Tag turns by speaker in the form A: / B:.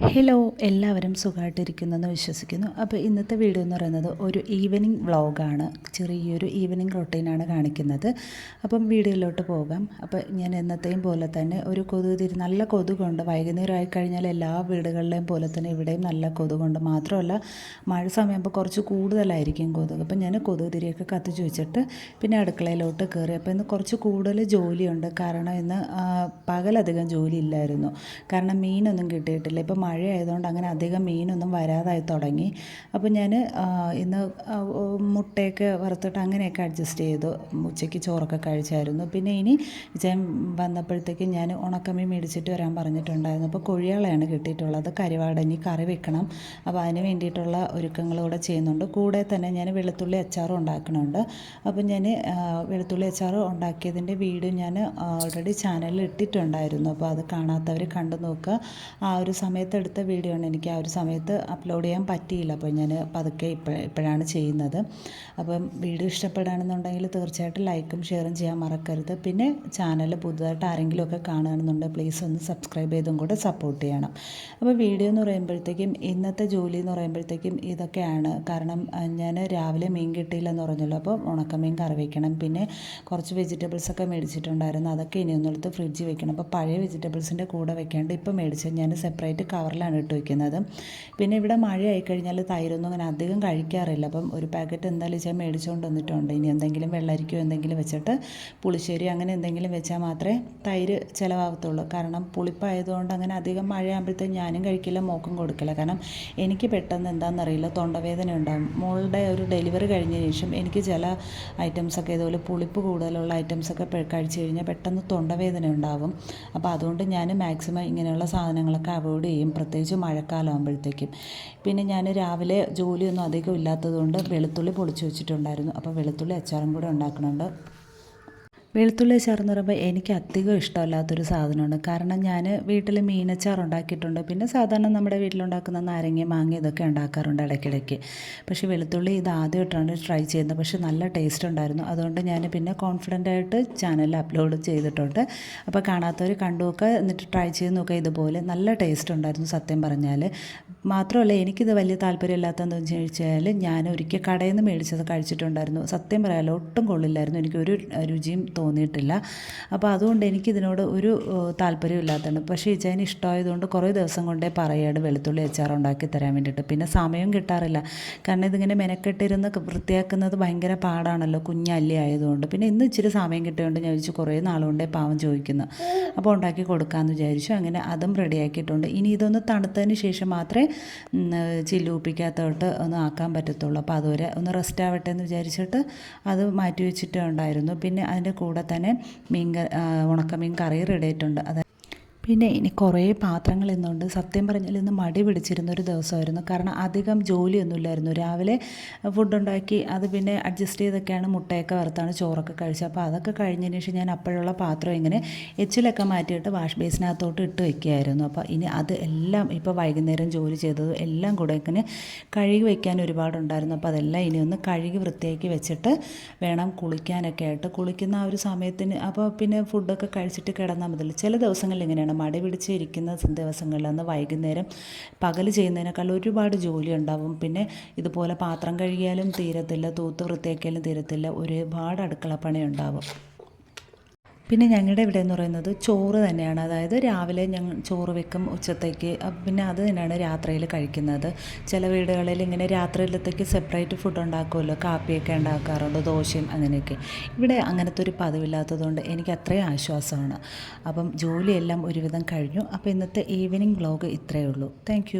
A: Hello, എല്ലാവരും സുഖമായിട്ടിരിക്കുന്നെന്ന് വിശ്വസിക്കുന്നു. അപ്പോൾ ഇന്നത്തെ വീഡിയോ എന്ന് പറയുന്നത് ഒരു ഈവനിങ് വ്ളോഗാണ്. ചെറിയൊരു ഈവനിങ് റൊട്ടീനാണ് കാണിക്കുന്നത്. അപ്പം വീഡിയോയിലോട്ട് പോകാം. അപ്പോൾ ഞാൻ എന്നത്തെയും പോലെ തന്നെ ഒരു കൊതുകുതിരി, നല്ല കൊതുകുണ്ട്. വൈകുന്നേരം ആയിക്കഴിഞ്ഞാൽ എല്ലാ വീടുകളിലെയും പോലെ തന്നെ ഇവിടെയും നല്ല കൊതുകുണ്ട്. മാത്രമല്ല മഴ സമയമാകുമ്പോൾ കുറച്ച് കൂടുതലായിരിക്കും കൊതുക്. അപ്പം ഞാൻ കൊതുകുതിരിയൊക്കെ കത്തിച്ച് വെച്ചിട്ട് പിന്നെ അടുക്കളയിലോട്ട് കയറി. അപ്പോൾ ഇന്ന് കുറച്ച് കൂടുതൽ ജോലിയുണ്ട്. കാരണം ഇന്ന് പകലധികം ജോലി ഇല്ലായിരുന്നു. കാരണം മീനൊന്നും കിട്ടിയിട്ടില്ല. ഇപ്പം മഴ ആയതുകൊണ്ട് അങ്ങനെ അധികം മീനൊന്നും വരാതായി തുടങ്ങി. അപ്പോൾ ഞാൻ ഇന്ന് മുട്ടയൊക്കെ വറുത്തിട്ട് അങ്ങനെയൊക്കെ അഡ്ജസ്റ്റ് ചെയ്തു. ഉച്ചയ്ക്ക് ചോറൊക്കെ കഴിച്ചായിരുന്നു. പിന്നെ ഇനി വിജയം വന്നപ്പോഴത്തേക്കും ഞാൻ ഉണക്കമീൻ മേടിച്ചിട്ട് വരാൻ പറഞ്ഞിട്ടുണ്ടായിരുന്നു. അപ്പോൾ കൊഴിയാളയാണ് കിട്ടിയിട്ടുള്ളത്. കരിവാടനി കറി വെക്കണം. അപ്പോൾ അതിന് വേണ്ടിയിട്ടുള്ള ഒരുക്കങ്ങളൂടെ ചെയ്യുന്നുണ്ട്. കൂടെ തന്നെ ഞാൻ വെളുത്തുള്ളി അച്ചാറും ഉണ്ടാക്കുന്നുണ്ട്. അപ്പോൾ ഞാൻ വെളുത്തുള്ളി അച്ചാർ ഉണ്ടാക്കിയതിൻ്റെ വീഡിയോ ഞാൻ ഓൾറെഡി ചാനലിൽ ഇട്ടിട്ടുണ്ടായിരുന്നു. അപ്പോൾ അത് കാണാത്തവർ കണ്ടു നോക്കുക. ആ ഒരു സമയത്ത് എടുത്ത വീഡിയോ ആണ്. എനിക്ക് ആ ഒരു സമയത്ത് അപ്ലോഡ് ചെയ്യാൻ പറ്റിയില്ല. അപ്പോൾ ഞാൻ പതുക്കെ ഇപ്പോഴാണ് ചെയ്യുന്നത്. അപ്പം വീഡിയോ ഇഷ്ടപ്പെടുകയാണെന്നുണ്ടെങ്കിൽ തീർച്ചയായിട്ടും ലൈക്കും ഷെയറും ചെയ്യാൻ മറക്കരുത്. പിന്നെ ചാനൽ പുതുതായിട്ട് ആരെങ്കിലുമൊക്കെ കാണുകയാണെന്നുണ്ടെങ്കിൽ പ്ലീസ് ഒന്ന് സബ്സ്ക്രൈബ് ചെയ്തും കൂടെ സപ്പോർട്ട് ചെയ്യണം. അപ്പോൾ വീഡിയോ എന്ന് പറയുമ്പോഴത്തേക്കും ഇന്നത്തെ ജോലി എന്ന് പറയുമ്പോഴത്തേക്കും ഇതൊക്കെയാണ്. കാരണം ഞാൻ രാവിലെ മീൻ കിട്ടിയില്ലെന്ന് പറഞ്ഞല്ലോ. അപ്പോൾ ഉണക്കമീൻ കറി വയ്ക്കണം. പിന്നെ കുറച്ച് വെജിറ്റബിൾസൊക്കെ മേടിച്ചിട്ടുണ്ടായിരുന്നു. അതൊക്കെ ഇനി ഒന്നെടുത്ത് ഫ്രിഡ്ജിൽ വെക്കണം. അപ്പോൾ പഴയ വെജിറ്റബിൾസിൻ്റെ കൂടെ വെക്കാണ്ട് ഇപ്പോൾ മേടിച്ചത് ഞാൻ സെപ്പറേറ്റ് കവറിലാണ് ഇട്ട് വയ്ക്കുന്നത്. പിന്നെ ഇവിടെ മഴ ആയിക്കഴിഞ്ഞാൽ തൈരൊന്നും അങ്ങനെ അധികം കഴിക്കാറില്ല. അപ്പം ഒരു പാക്കറ്റ് എന്തായാലും വെച്ചാൽ മേടിച്ചുകൊണ്ട് വന്നിട്ടുണ്ട്. ഇനി എന്തെങ്കിലും വെള്ളരിക്കോ എന്തെങ്കിലും വെച്ചിട്ട് പുളിശ്ശേരി അങ്ങനെ എന്തെങ്കിലും വെച്ചാൽ മാത്രമേ തൈര് ചിലവാകത്തുള്ളൂ. കാരണം പുളിപ്പായതുകൊണ്ട് അങ്ങനെ അധികം മഴയാകുമ്പോഴത്തേക്കും ഞാനും കഴിക്കില്ല, മോക്കും കൊടുക്കില്ല. കാരണം എനിക്ക് പെട്ടെന്ന് എന്താണെന്നറിയില്ല തൊണ്ടവേദന ഉണ്ടാകും. മോളുടെ ഒരു ഡെലിവറി കഴിഞ്ഞതിന് ശേഷം എനിക്ക് ചില ഐറ്റംസൊക്കെ ഇതുപോലെ പുളിപ്പ് കൂടുതലുള്ള ഐറ്റംസൊക്കെ കഴിച്ച് കഴിഞ്ഞാൽ പെട്ടെന്ന് തൊണ്ടവേദന ഉണ്ടാകും. അപ്പോൾ അതുകൊണ്ട് ഞാൻ മാക്സിമം ഇങ്ങനെയുള്ള സാധനങ്ങളൊക്കെ അവോയ്ഡ് ചെയ്യും, പ്രത്യേകിച്ച് മഴക്കാലം ആകുമ്പോഴത്തേക്കും. പിന്നെ ഞാൻ രാവിലെ ജോലിയൊന്നും അധികം ഇല്ലാത്തതുകൊണ്ട് വെളുത്തുള്ളി പൊളിച്ച് വെച്ചിട്ടുണ്ടായിരുന്നു. അപ്പോൾ വെളുത്തുള്ളി അച്ചാറും കൂടെ ഉണ്ടാക്കുന്നുണ്ട്. വെളുത്തുള്ളി അച്ചാർ എന്ന് പറയുമ്പോൾ എനിക്ക് അധികം ഇഷ്ടമല്ലാത്തൊരു സാധനമാണ്. കാരണം ഞാൻ വീട്ടിൽ മീനച്ചാർ ഉണ്ടാക്കിയിട്ടുണ്ട്. പിന്നെ സാധാരണ നമ്മുടെ വീട്ടിലുണ്ടാക്കുന്ന നാരങ്ങ, മാങ്ങ ഇതൊക്കെ ഉണ്ടാക്കാറുണ്ട് ഇടയ്ക്കിടയ്ക്ക്. പക്ഷേ വെളുത്തുള്ളി ഇത് ആദ്യമായിട്ടാണ് ട്രൈ ചെയ്യുന്നത്. പക്ഷേ നല്ല ടേസ്റ്റ് ഉണ്ടായിരുന്നു. അതുകൊണ്ട് ഞാൻ പിന്നെ കോൺഫിഡൻ്റ് ആയിട്ട് ചാനലിൽ അപ്ലോഡ് ചെയ്തിട്ടുണ്ട്. അപ്പോൾ കാണാത്തവർ കണ്ടു നോക്കുക, എന്നിട്ട് ട്രൈ ചെയ്ത് നോക്കുക. ഇതുപോലെ നല്ല ടേസ്റ്റ് ഉണ്ടായിരുന്നു സത്യം പറഞ്ഞാൽ. മാത്രമല്ല എനിക്കിത് വലിയ താല്പര്യമില്ലാത്തതെന്ന് ചോദിച്ചാൽ ഞാൻ ഒരിക്കൽ കടയിൽ നിന്ന് മേടിച്ചത് കഴിച്ചിട്ടുണ്ടായിരുന്നു. സത്യം പറയാമല്ലോ ഒട്ടും കൊള്ളില്ലായിരുന്നു. എനിക്കൊരു രുചിയും തോന്നിയിട്ടില്ല. അപ്പോൾ അതുകൊണ്ട് എനിക്കിതിനോട് ഒരു താല്പര്യമില്ലാത്തതാണ്. പക്ഷേ ഇച്ചതിന് ഇഷ്ടമായതുകൊണ്ട് കുറേ ദിവസം കൊണ്ടേ പറയുകയാണ് വെളുത്തുള്ളി അച്ചാർ ഉണ്ടാക്കി തരാൻ വേണ്ടിയിട്ട്. പിന്നെ സമയം കിട്ടാറില്ല. കാരണം ഇതിങ്ങനെ മെനക്കെട്ടിരുന്ന് വൃത്തിയാക്കുന്നത് ഭയങ്കര പാടാണല്ലോ, കുഞ്ഞല്ലി ആയതുകൊണ്ട്. പിന്നെ ഇന്ന് ഇച്ചിരി സമയം കിട്ടിയതുകൊണ്ട് ഞാൻ വിചാരിച്ചു കുറേ നാളുകൊണ്ടേ പാവം ചോദിക്കുന്നു, അപ്പോൾ ഉണ്ടാക്കി കൊടുക്കാമെന്ന് വിചാരിച്ചു. അങ്ങനെ അതും റെഡിയാക്കിയിട്ടുണ്ട്. ഇനി ഇതൊന്ന് തണുത്തതിന് ശേഷം മാത്രമേ ചില്ലുപ്പിക്കകത്തോട്ട് ഒന്ന് ആക്കാൻ പറ്റത്തുള്ളൂ. അപ്പോൾ അതുവരെ ഒന്ന് റെസ്റ്റ് ആവട്ടെ എന്ന് വിചാരിച്ചിട്ട് അത് മാറ്റി വെച്ചിട്ടുണ്ടായിരുന്നു. പിന്നെ അതിൻ്റെ കൂടെ തന്നെ ഉണക്കമീൻ കറി റെഡി ആയിട്ടുണ്ട്. പിന്നെ ഇനി കുറേ പാത്രങ്ങൾ ഇന്നുണ്ട്. സത്യം പറഞ്ഞാൽ ഇന്ന് മടി പിടിച്ചിരുന്നൊരു ദിവസമായിരുന്നു. കാരണം അധികം ജോലിയൊന്നുമില്ലായിരുന്നു. രാവിലെ ഫുഡ് ഉണ്ടാക്കി അത് പിന്നെ അഡ്ജസ്റ്റ് ചെയ്തൊക്കെയാണ് മുട്ടയൊക്കെ വറുത്താണ് ചോറൊക്കെ കഴിച്ചത്. അപ്പോൾ അതൊക്കെ കഴിഞ്ഞതിന് ശേഷം ഞാൻ അപ്പോഴുള്ള പാത്രം ഇങ്ങനെ എച്ചിലൊക്കെ മാറ്റിയിട്ട് വാഷ് ബേസിനകത്തോട്ട് ഇട്ട് വയ്ക്കുകയായിരുന്നു. അപ്പോൾ ഇനി അത് എല്ലാം ഇപ്പോൾ വൈകുന്നേരം ജോലി ചെയ്തത് എല്ലാം കൂടെ ഇങ്ങനെ കഴുകി വയ്ക്കാൻ ഒരുപാടുണ്ടായിരുന്നു. അപ്പോൾ അതെല്ലാം ഇനി ഒന്ന് കഴുകി വൃത്തിയാക്കി വെച്ചിട്ട് വേണം കുളിക്കാനൊക്കെ ആയിട്ട്. കുളിക്കുന്ന ആ ഒരു സമയത്തിന് അപ്പോൾ പിന്നെ ഫുഡൊക്കെ കഴിച്ചിട്ട് കിടന്നാൽ മതി. ചില ദിവസങ്ങളിൽ ഇങ്ങനെയാണ് മടി പിടിച്ചിരിക്കുന്ന ദിവസങ്ങളിൽ അന്ന് വൈകുന്നേരം പകൽ ചെയ്യുന്നതിനേക്കാൾ ഒരുപാട് ജോലി ഉണ്ടാവും. പിന്നെ ഇതുപോലെ പാത്രം കഴുകിയാലും തീരത്തില്ല, തൂത്ത് വൃത്തിയാക്കിയാലും തീരത്തില്ല, ഒരുപാട് അടുക്കളപ്പണി ഉണ്ടാവും. പിന്നെ ഞങ്ങളുടെ ഇവിടെ എന്ന് പറയുന്നത് ചോറ് തന്നെയാണ്. അതായത് രാവിലെ ഞങ്ങൾ ചോറ് വെക്കും ഉച്ചത്തേക്ക്, പിന്നെ അത് തന്നെയാണ് രാത്രിയിൽ കഴിക്കുന്നത്. ചില വീടുകളിൽ ഇങ്ങനെ രാത്രിയിലത്തേക്ക് സെപ്പറേറ്റ് ഫുഡ് ഉണ്ടാക്കുമല്ലോ, കാപ്പിയൊക്കെ ഉണ്ടാക്കാറുണ്ട്, ദോശയും അങ്ങനെയൊക്കെ. ഇവിടെ അങ്ങനത്തെ ഒരു പതിവില്ലാത്തതുകൊണ്ട് എനിക്ക് അത്രയും ആശ്വാസമാണ്. അപ്പം ജോലിയെല്ലാം ഒരുവിധം കഴിഞ്ഞു. അപ്പോൾ ഇന്നത്തെ ഈവനിങ് വ്ളോഗ് ഇത്രയേ ഉള്ളൂ. താങ്ക്